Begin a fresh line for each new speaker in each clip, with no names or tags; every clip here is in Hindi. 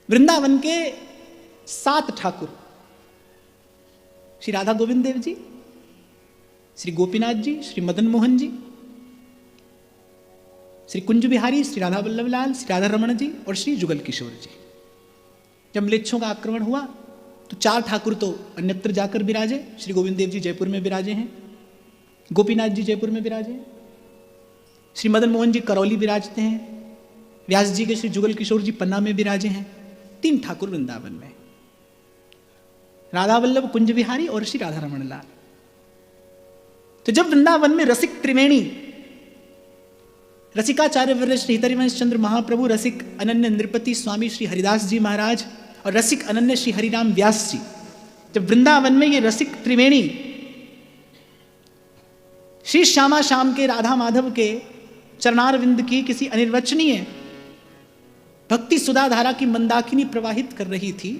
वृंदावन के 7 ठाकुर, श्री राधा गोविंद देव जी, श्री गोपीनाथ जी, श्री मदन मोहन जी, श्री कुंज बिहारी, श्री राधा वल्लभ लाल, श्री राधा रमण जी और श्री जुगल किशोर जी। जब म्लेच्छों का आक्रमण हुआ तो 4 ठाकुर तो अन्यत्र जाकर विराजे। श्री गोविंद देव जी जयपुर में विराजे हैं, गोपीनाथ जी जयपुर में विराजे हैं, श्री मदन मोहन जी करौली विराजते हैं, व्यास जी के श्री जुगल किशोर जी पन्ना में विराजे हैं। 3 ठाकुर वृंदावन में, राधा वल्लभ, कुंज बिहारी और श्री राधा रमण लाल। तो जब वृंदावन में रसिक त्रिवेणी, रसिकाचार्य वर्य श्री हितरिवंश चंद्र महाप्रभु, रसिक अनन्य नृपति स्वामी श्री हरिदास जी महाराज और रसिक अनन्य श्री हरिराम व्यास जी, जब वृंदावन में ये रसिक त्रिवेणी श्री श्यामा श्याम के, राधा माधव के चरणारविंद की किसी अनिर्वचनीय भक्ति सुधा धारा की मंदाकिनी प्रवाहित कर रही थी,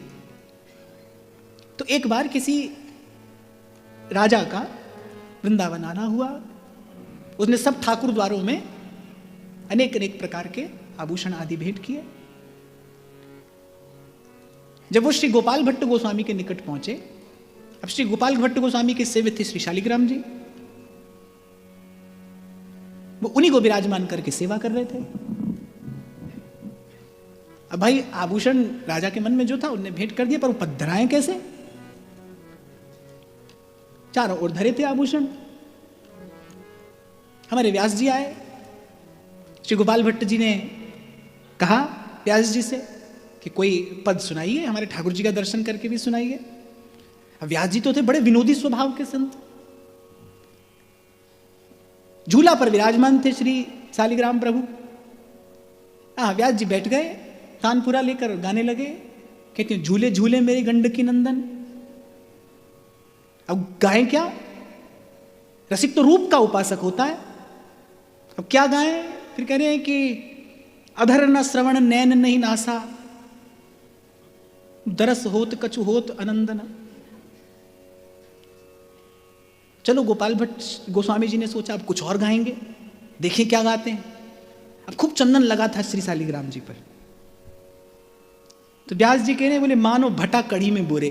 तो एक बार किसी राजा का वृंदावन आना हुआ। उसने सब ठाकुर द्वारों में अनेक अनेक प्रकार के आभूषण आदि भेंट किए। जब वो श्री गोपाल भट्ट गोस्वामी के निकट पहुंचे, अब श्री गोपाल भट्ट गोस्वामी के सेवित थे श्री शालिग्राम जी, वो उन्हीं को विराजमान करके सेवा कर रहे थे। अब भाई आभूषण राजा के मन में जो था उनने भेंट कर दिया, पर वो पद्धराएं कैसे? चारों ओर धरे थे आभूषण। हमारे व्यास जी आए, श्री गोपाल भट्ट जी ने कहा व्यास जी से कि कोई पद सुनाइए, हमारे ठाकुर जी का दर्शन करके भी सुनाइए। अब व्यास जी तो थे बड़े विनोदी स्वभाव के संत, झूला पर विराजमान थे श्री शालिग्राम प्रभु। व्यास जी बैठ गए, तानपुरा लेकर गाने लगे, कहते हैं झूले झूले मेरे गंडकी नंदन। अब गाएं क्या? रसिक तो रूप का उपासक होता है, अब क्या गाएं? फिर कह रहे हैं कि अधर न श्रवण नैन नहीं नासा, दरस होत कछु होत अनंदन। चलो गोपाल भट्ट गोस्वामी जी ने सोचा अब कुछ और गाएंगे, देखिए क्या गाते हैं। अब खूब चंदन लगा था श्री शालिग्राम जी पर, तो व्यास जी कह रहे बोले मानो भटा कड़ी में बोरे।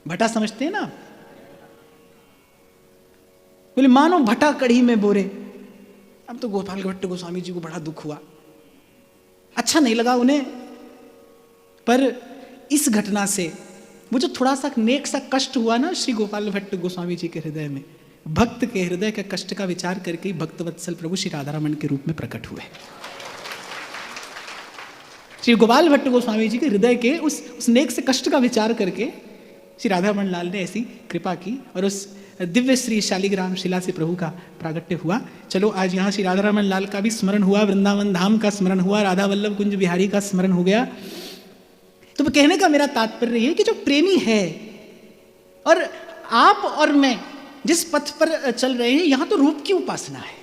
भटा समझते हैं ना? बोले मानो भटा कड़ी में बोरे। अब तो गोपाल भट्ट गोस्वामी जी को बड़ा दुख हुआ, अच्छा नहीं लगा उन्हें। पर इस घटना से वो जो थोड़ा सा नेक सा कष्ट हुआ ना श्री गोपाल भट्ट गोस्वामी जी के हृदय में, भक्त के हृदय के कष्ट का विचार करके ही भक्त वत्सल प्रभु श्री राधारमण के रूप में प्रकट हुए। श्री गोपाल भट्ट गोस्वामी जी के हृदय के उस नेक से कष्ट का विचार करके श्री राधारमण लाल ने ऐसी कृपा की और उस दिव्य श्री शालिग्राम शिला से प्रभु का प्रागट्य हुआ। चलो आज यहाँ श्री राधारमण लाल का भी स्मरण हुआ, वृंदावन धाम का स्मरण हुआ, राधा वल्लभ कुंज बिहारी का स्मरण हो गया। तो कहने का मेरा तात्पर्य है कि जो प्रेमी है और आप और मैं जिस पथ पर चल रहे हैं, यहां तो रूप की उपासना है,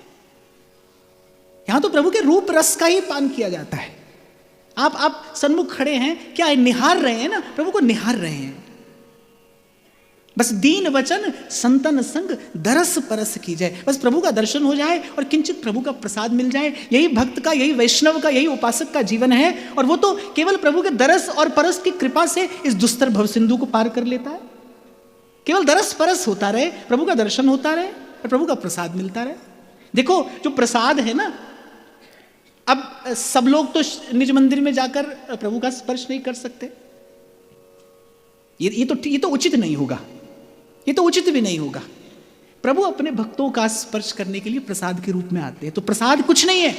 यहां तो प्रभु के रूप रस का ही पान किया जाता है। आप सन्मुख खड़े हैं, क्या निहार रहे हैं ना? प्रभु को निहार रहे हैं। बस दीन वचन संतन संग दरस परस की जाए, बस प्रभु का दर्शन हो जाए और किंचित प्रभु का प्रसाद मिल जाए। यही भक्त का, यही वैष्णव का, यही उपासक का जीवन है। और वो तो केवल प्रभु के दरस और परस की कृपा से इस दुस्तर भवसिंधु को पार कर लेता है। केवल दरस परस होता रहे, प्रभु का दर्शन होता रहे और प्रभु का प्रसाद मिलता रहे। देखो जो प्रसाद है ना, अब सब लोग तो निज मंदिर में जाकर प्रभु का स्पर्श नहीं कर सकते, ये तो उचित नहीं होगा, ये तो उचित भी नहीं होगा। प्रभु अपने भक्तों का स्पर्श करने के लिए प्रसाद के रूप में आते हैं। तो प्रसाद कुछ नहीं है,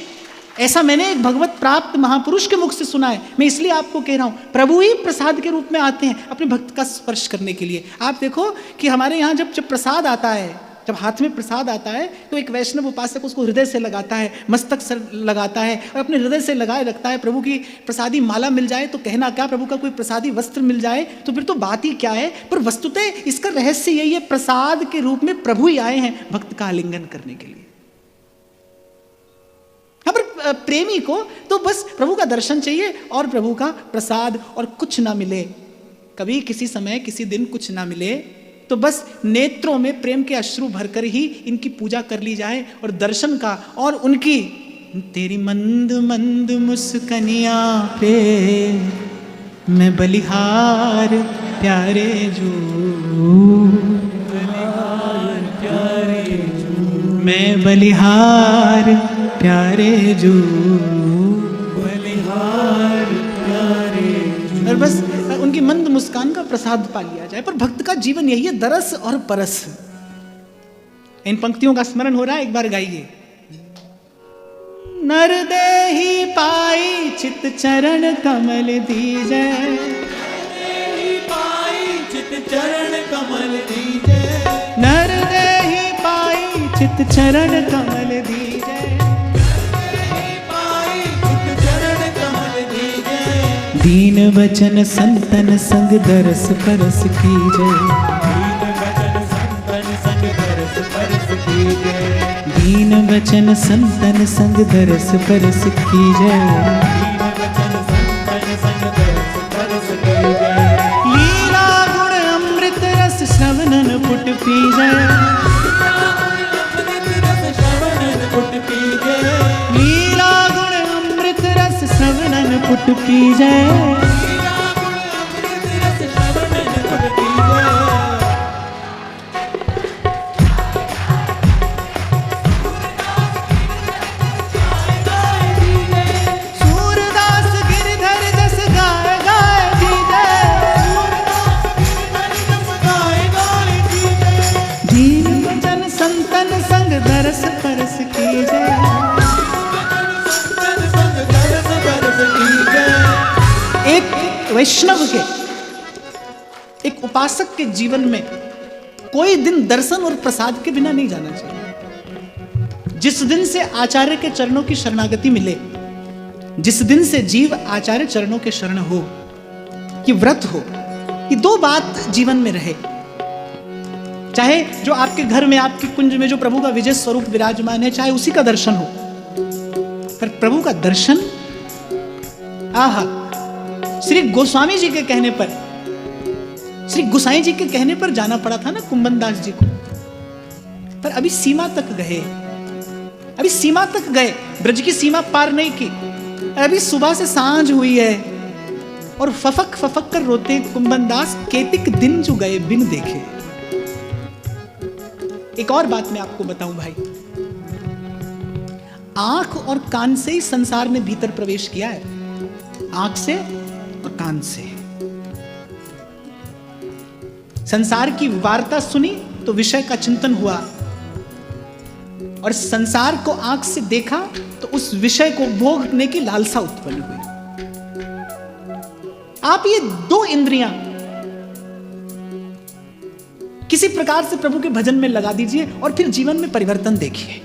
ऐसा मैंने एक भगवत प्राप्त महापुरुष के मुख से सुना है। मैं इसलिए आपको कह रहा हूं, प्रभु ही प्रसाद के रूप में आते हैं अपने भक्त का स्पर्श करने के लिए। आप देखो कि हमारे यहाँ जब प्रसाद आता है, जब हाथ में प्रसाद आता है, तो एक वैष्णव उपासक उसको हृदय से लगाता है, मस्तक से लगाता है और अपने हृदय से लगाए रखता है। प्रभु की प्रसादी माला मिल जाए तो कहना क्या, प्रभु का कोई प्रसादी वस्त्र मिल जाए तो फिर तो बात ही क्या है। पर वस्तुतः इसका रहस्य यही है, प्रसाद के रूप में प्रभु ही आए हैं भक्त का आलिंगन करने के लिए। हाँ, पर प्रेमी को तो बस प्रभु का दर्शन चाहिए और प्रभु का प्रसाद, और कुछ ना मिले, कभी किसी समय किसी दिन कुछ ना मिले तो बस नेत्रों में प्रेम के अश्रु भरकर ही इनकी पूजा कर ली जाए और दर्शन का और उनकी तेरी मंद मंद मुस्कनिया पे मैं बलिहार प्यारे जो, बलिहार प्यारे जो, मैं बलिहार प्यारे जो, बलिहार प्यारे जो। और बस उनकी मंद मुस्कान का प्रसाद पा लिया जाए। पर भक्त का जीवन यही है, दरस और परस। इन पंक्तियों का स्मरण हो रहा है, एक बार गाइए। नर देहि पाई चित चरण कमल दीजै, चित चरण कमल दीजै, नर देहि पाई चित चरण कमल दीजै, चित चरण कमल दीजै। दीन वचन संतन संग दरस परस कीजै, दीन वचन संतन संग दरस परस कीजै, लीला गुण अमृत रस श्रवणन पुट पीजै, लीला गुण अमृत रस श्रवणन पुट पीजै। एक वैष्णव के, एक उपासक के जीवन में कोई दिन दर्शन और प्रसाद के बिना नहीं जाना चाहिए। जिस दिन से आचार्य के चरणों की शरणागति मिले, जिस दिन से जीव आचार्य चरणों के शरण हो, कि व्रत हो, ये दो बात जीवन में रहे। चाहे जो आपके घर में, आपके कुंज में जो प्रभु का विजय स्वरूप विराजमान है, चाहे उसी का दर्शन हो, पर प्रभु का दर्शन, आहा, श्री गोस्वामी जी के कहने पर, श्री गोसाई जी के कहने पर जाना पड़ा था ना कुंभन दास जी को। पर अभी सीमा तक गए, अभी सीमा तक गए, ब्रज की सीमा पार नहीं की। अभी सुबह से सांझ हुई है और फफक फफक कर रोते कुंभन दास, केतिक दिन जो गए बिन देखे। एक और बात मैं आपको बताऊं भाई, आंख और कान से ही संसार ने भीतर प्रवेश किया है, आंख से और कान से। संसार की वार्ता सुनी तो विषय का चिंतन हुआ, और संसार को आंख से देखा तो उस विषय को भोगने की लालसा उत्पन्न हुई। आप ये दो इंद्रियां किसी प्रकार से प्रभु के भजन में लगा दीजिए और फिर जीवन में परिवर्तन देखिए।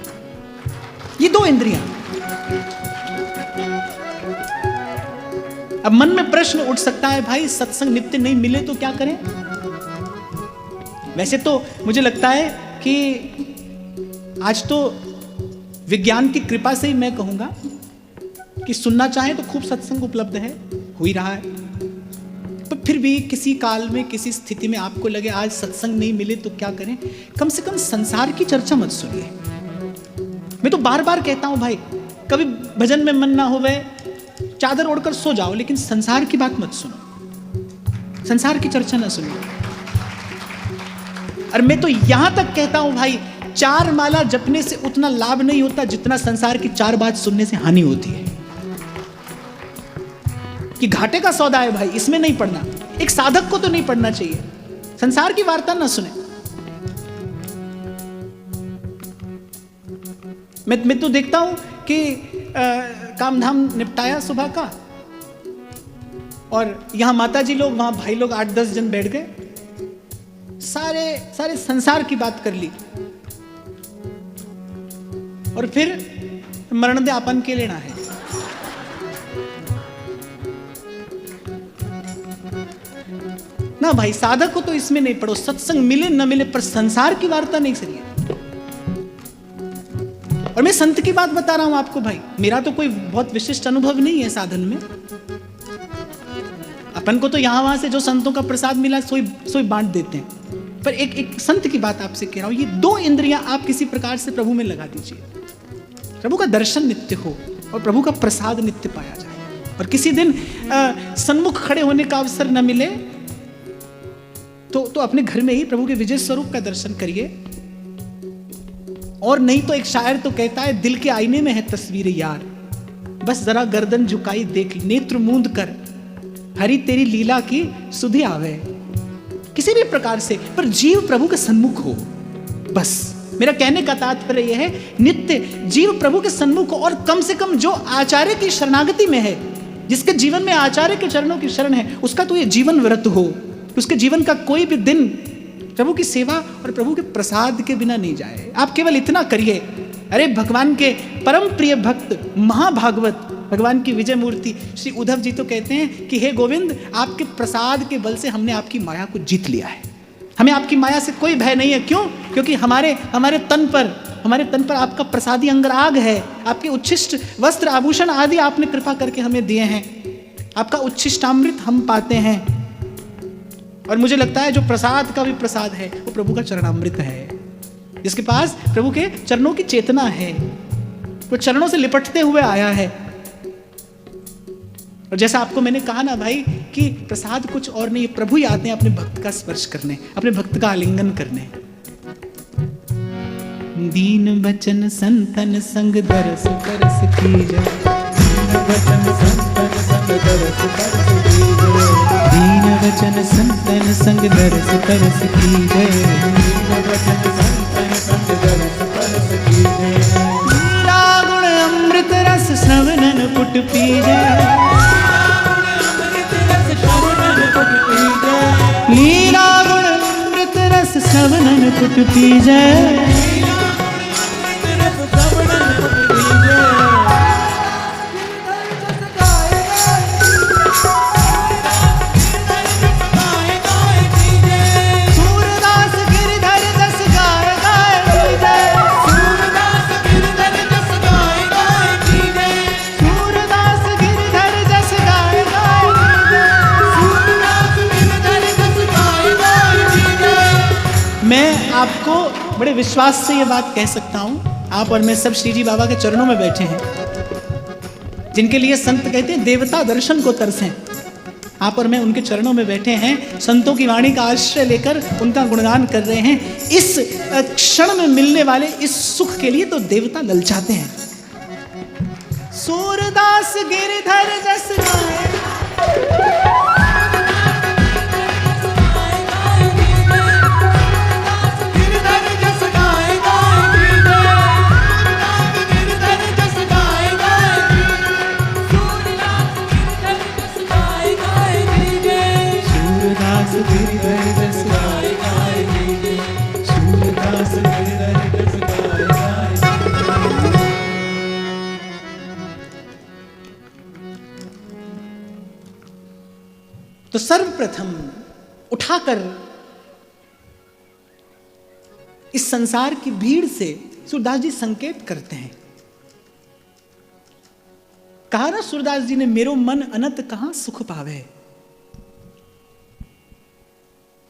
ये दो इंद्रियां। अब मन में प्रश्न उठ सकता है, भाई सत्संग नित्य नहीं मिले तो क्या करें? वैसे तो मुझे लगता है कि आज तो विज्ञान की कृपा से ही मैं कहूंगा कि सुनना चाहे तो खूब सत्संग उपलब्ध है, हो ही रहा है। पर फिर भी किसी काल में, किसी स्थिति में आपको लगे आज सत्संग नहीं मिले तो क्या करें, कम से कम संसार की चर्चा मत सुनिए। मैं तो बार बार कहता हूं भाई, कभी भजन में मन ना होवे, चादर ओढ़कर सो जाओ, लेकिन संसार की बात मत सुनो, संसार की चर्चा ना सुनो। और मैं तो यहां तक कहता हूं भाई, 4 माला जपने से उतना लाभ नहीं होता जितना संसार की 4 बात सुनने से हानि होती है। कि घाटे का सौदा है भाई, इसमें नहीं पढ़ना। एक साधक को तो नहीं पढ़ना चाहिए, संसार की वार्ता ना सुने। मैं तो देखता हूं कि काम धाम निपटाया सुबह का, और यहां माता जी लोग, वहां भाई लोग 8-10 जन बैठ गए, सारे संसार की बात कर ली, और फिर मरण दे आपन के लेना है। ना भाई, साधक को तो इसमें नहीं पढ़ो, सत्संग मिले न मिले, पर संसार की वार्ता नहीं सही है। और मैं संत की बात बता रहा हूं आपको भाई, मेरा तो कोई बहुत विशिष्ट अनुभव नहीं है साधन में। अपन को तो यहां वहां से जो संतों का प्रसाद मिला सोई बांट देते हैं। पर एक संत की बात आपसे कह रहा हूं, ये 2 इंद्रियां आप किसी प्रकार से प्रभु में लगा दीजिए। प्रभु का दर्शन नित्य हो और प्रभु का प्रसाद नित्य पाया जाए। और किसी दिन सन्मुख खड़े होने का अवसर न मिले तो अपने घर में ही प्रभु के विजय स्वरूप का दर्शन करिए। और नहीं तो एक शायर तो कहता है, दिल के आईने में है तस्वीर यार, बस जरा गर्दन झुकाई देख, नेत्र मूंद कर हरी तेरी लीला की सुधि आवे। किसी भी प्रकार से पर जीव प्रभु के सन्मुख हो। बस मेरा कहने का तात्पर्य यह है, नित्य जीव प्रभु के सन्मुख हो। और कम से कम जो आचार्य की शरणागति में है, जिसके जीवन में आचार्य के चरणों की शरण है, उसका तो ये जीवन व्रत हो, उसके जीवन का कोई भी दिन प्रभु की सेवा और प्रभु के प्रसाद के बिना नहीं जाए। आप केवल इतना करिए। अरे भगवान के परम प्रिय भक्त महाभागवत भगवान की विजय मूर्ति श्री उद्धव जी तो कहते हैं कि हे गोविंद, आपके प्रसाद के बल से हमने आपकी माया को जीत लिया है। हमें आपकी माया से कोई भय नहीं है। क्यों? क्योंकि हमारे तन पर आपका प्रसादी अंगराग है। आपके उच्छिष्ट वस्त्र आभूषण आदि आपने कृपा करके हमें दिए हैं। आपका उच्छिष्टामृत हम पाते हैं। और मुझे लगता है जो प्रसाद का भी प्रसाद है वो प्रभु का चरणामृत है, जिसके पास प्रभु के चरणों की चेतना है, वो चरणों से लिपटते हुए आया है। और जैसा आपको मैंने कहा ना भाई कि प्रसाद कुछ और नहीं, प्रभु ही आते हैं अपने भक्त का स्पर्श करने, अपने भक्त का आलिंगन करने। दीन बचन संतन संग दरस करस कीजय, दीन बचन संतन संग दरस करस कीजय, दीन वचन संतन संग दरस करस कीजय, दीन वचन संतन संग दरस करस कीजय। लीला गुण अमृत रस श्रवणन पुट पीजय, लीला गुण अमृत रस श्रवणन पुट पीजय। मैं आपको बड़े विश्वास से ये बात कह सकता हूँ, आप और मैं सब श्री जी बाबा के चरणों में बैठे हैं, जिनके लिए संत कहते हैं देवता दर्शन को तरसें। आप और मैं उनके चरणों में बैठे हैं, संतों की वाणी का आश्रय लेकर उनका गुणगान कर रहे हैं। इस क्षण में मिलने वाले इस सुख के लिए तो देवता ललचाते हैं। सूरदास गिरधर जस तो सर्वप्रथम उठाकर इस संसार की भीड़ से सूरदास जी संकेत करते हैं। कहा ना सूरदास जी ने, मेरो मन अनंत कहां सुख पावे।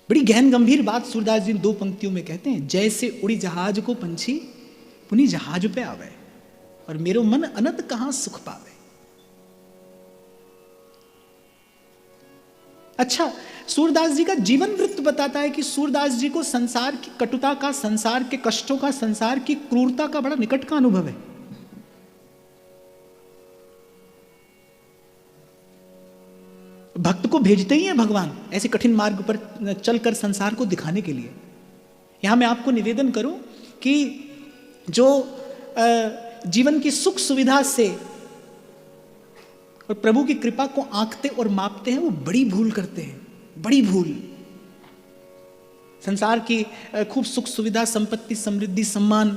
बड़ी गहन गंभीर बात सूरदास जी दो पंक्तियों में कहते हैं, जैसे उड़ी जहाज को पंछी पुनी जहाज पे आवे, और मेरो मन अनंत कहां सुख पावे। अच्छा, सूरदास जी का जीवन वृत्त बताता है कि सूरदास जी को संसार की कटुता का, संसार के कष्टों का, संसार की क्रूरता का बड़ा निकट का अनुभव है। भक्त को भेजते ही हैं भगवान ऐसे कठिन मार्ग पर चलकर संसार को दिखाने के लिए। यहां मैं आपको निवेदन करूं कि जो जीवन की सुख सुविधा से और प्रभु की कृपा को आंकते और मापते हैं, वो बड़ी भूल करते हैं, बड़ी भूल। संसार की खूब सुख सुविधा, संपत्ति, समृद्धि, सम्मान,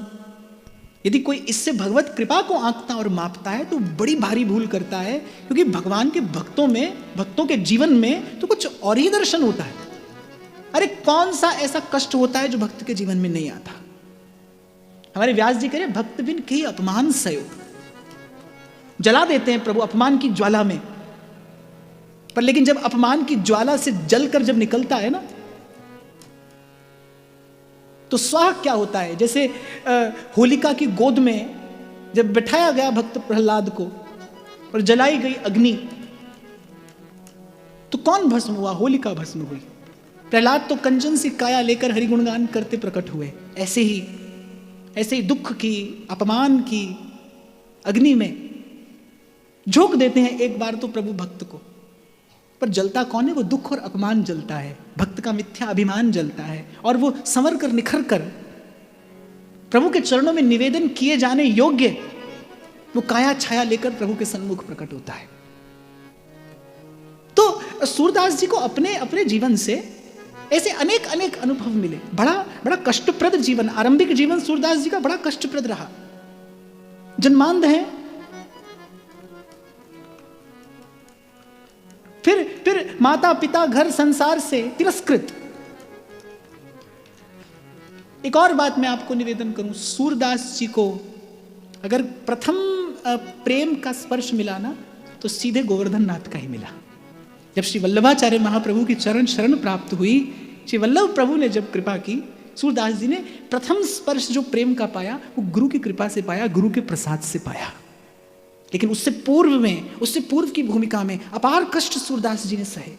यदि कोई इससे भगवत कृपा को आंकता और मापता है तो बड़ी भारी भूल करता है, क्योंकि भगवान के भक्तों में, भक्तों के जीवन में तो कुछ और ही दर्शन होता है। अरे कौन सा ऐसा कष्ट होता है जो भक्त के जीवन में नहीं आता। हमारे व्यास जी कह रहे, भक्त बिन के अपमान सयो, जला देते हैं प्रभु अपमान की ज्वाला में। पर लेकिन जब अपमान की ज्वाला से जलकर जब निकलता है ना, तो स्वाह क्या होता है। जैसे होलिका की गोद में जब बैठाया गया भक्त प्रहलाद को और जलाई गई अग्नि, तो कौन भस्म हुआ? होलिका भस्म हुई। प्रहलाद तो कंचन सी काया लेकर हरिगुणगान करते प्रकट हुए। ऐसे ही दुख की, अपमान की अग्नि में झोंक देते हैं एक बार तो प्रभु भक्त को। पर जलता कौन है? वो दुख और अपमान जलता है, भक्त का मिथ्या अभिमान जलता है, और वो संवर कर निखर कर प्रभु के चरणों में निवेदन किए जाने योग्य वो काया छाया लेकर प्रभु के सन्मुख प्रकट होता है। तो सूरदास जी को अपने अपने जीवन से ऐसे अनेक अनेक अनुभव मिले। बड़ा कष्टप्रद जीवन, आरंभिक जीवन सूरदास जी का बड़ा कष्टप्रद रहा। जन्मांध है, फिर माता पिता घर संसार से तिरस्कृत। एक और बात मैं आपको निवेदन करूं, सूरदास जी को अगर प्रथम प्रेम का स्पर्श मिला ना, तो सीधे गोवर्धन नाथ का ही मिला। जब श्री वल्लभाचार्य महाप्रभु की चरण शरण प्राप्त हुई, श्री वल्लभ प्रभु ने जब कृपा की, सूरदास जी ने प्रथम स्पर्श जो प्रेम का पाया वो गुरु की कृपा से पाया, गुरु के प्रसाद से पाया। लेकिन उससे पूर्व की भूमिका में अपार कष्ट सूरदास जी ने सहे।